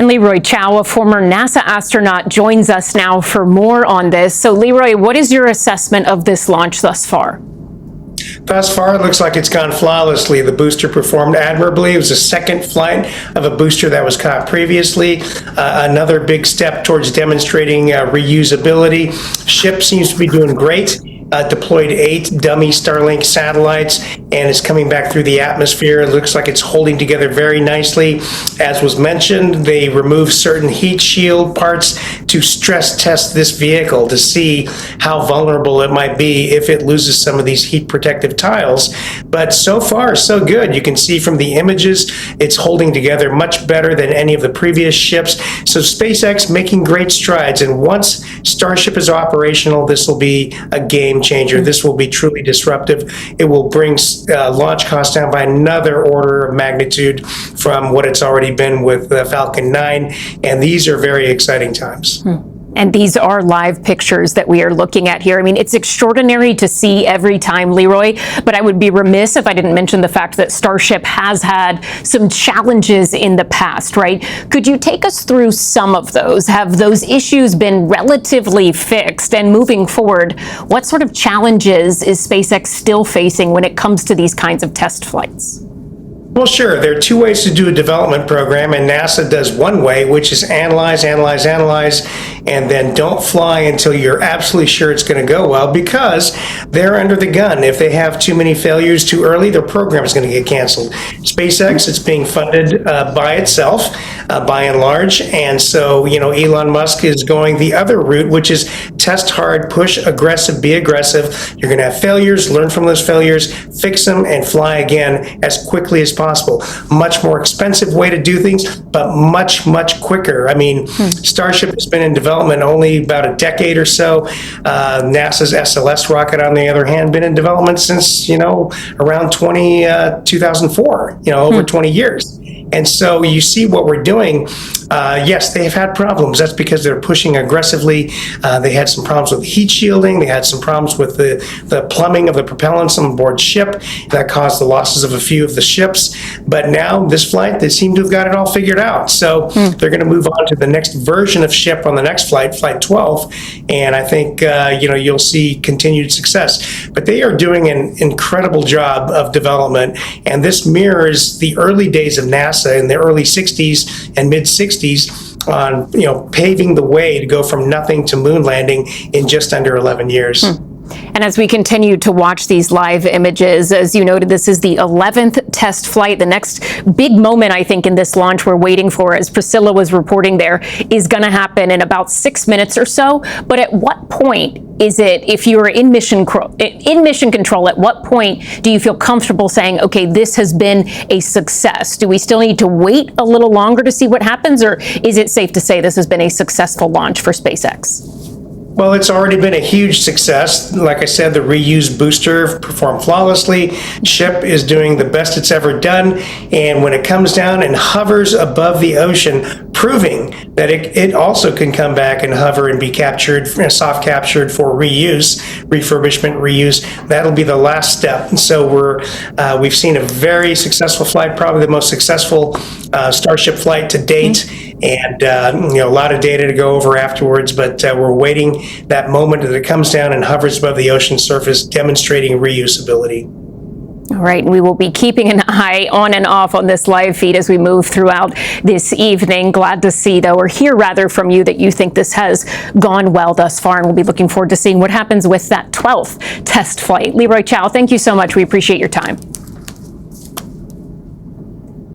Leroy Chiao, a former NASA astronaut, joins us now for more on this. So, Leroy, what is your assessment of this launch thus far? Thus far, it looks like it's gone flawlessly. The booster performed admirably. It was the second flight of a booster that was caught previously. Another big step towards demonstrating reusability. Ship seems to be doing great. Deployed 8 dummy Starlink satellites and is coming back through the atmosphere. It looks like it's holding together very nicely. As was mentioned, they removed certain heat shield parts to stress test this vehicle to see how vulnerable it might be if it loses some of these heat protective tiles. But so far, so good. You can see from the images, it's holding together much better than any of the previous ships. So SpaceX making great strides. And once Starship is operational, this will be a game changer. This will be truly disruptive. It will bring launch costs down by another order of magnitude from what it's already been with Falcon 9. And these are very exciting times. And these are live pictures that we are looking at here. I mean, it's extraordinary to see every time, Leroy, but I would be remiss if I didn't mention the fact that Starship has had some challenges in the past, right? Could you take us through some of those? Have those issues been relatively fixed? And moving forward, what sort of challenges is SpaceX still facing when it comes to these kinds of test flights? Well, sure. There are 2 ways to do a development program, and NASA does one way, which is analyze, and then don't fly until you're absolutely sure it's going to go well, because they're under the gun. If they have too many failures too early, their program is going to get canceled. SpaceX, it's being funded by itself, by and large, and so, Elon Musk is going the other route, which is test hard, push aggressive, be aggressive. You're going to have failures, learn from those failures, fix them, and fly again as quickly as possible. Much more expensive way to do things, but much, much quicker. I mean, Starship has been in development only about a decade or so. NASA's SLS rocket, on the other hand, been in development since, around 2004, over 20 years. And so you see what we're doing. Yes, they've had problems. That's because they're pushing aggressively. They had some problems with heat shielding. They had some problems with the plumbing of the propellants on board ship that caused the losses of a few of the ships. But now this flight, they seem to have got it all figured out. So they're going to move on to the next version of ship on the next flight, Flight 12. And I think, you'll see continued success. But they are doing an incredible job of development. And this mirrors the early days of NASA in the early 60s and mid 60s on, paving the way to go from nothing to moon landing in just under 11 years. And as we continue to watch these live images, as you noted, this is the 11th test flight. The next big moment, I think, in this launch we're waiting for, as Priscilla was reporting there, is going to happen in about 6 minutes or so. But at what point is it, if you're in mission control, at what point do you feel comfortable saying, okay, this has been a success? Do we still need to wait a little longer to see what happens, or is it safe to say this has been a successful launch for SpaceX? Well, it's already been a huge success. Like I said, the reused booster performed flawlessly. Ship is doing the best it's ever done. And when it comes down and hovers above the ocean, proving that it also can come back and hover and be captured, soft captured for reuse, refurbishment, reuse, that'll be the last step. And so we've seen a very successful flight, probably the most successful Starship flight to date. And a lot of data to go over afterwards, but we're waiting that moment that it comes down and hovers above the ocean surface, demonstrating reusability. All right, and we will be keeping an eye on and off on this live feed as we move throughout this evening. Glad to see, though, or hear rather from you, that you think this has gone well thus far, and we'll be looking forward to seeing what happens with that 12th test flight. Leroy Chiao, thank you so much. We appreciate your time.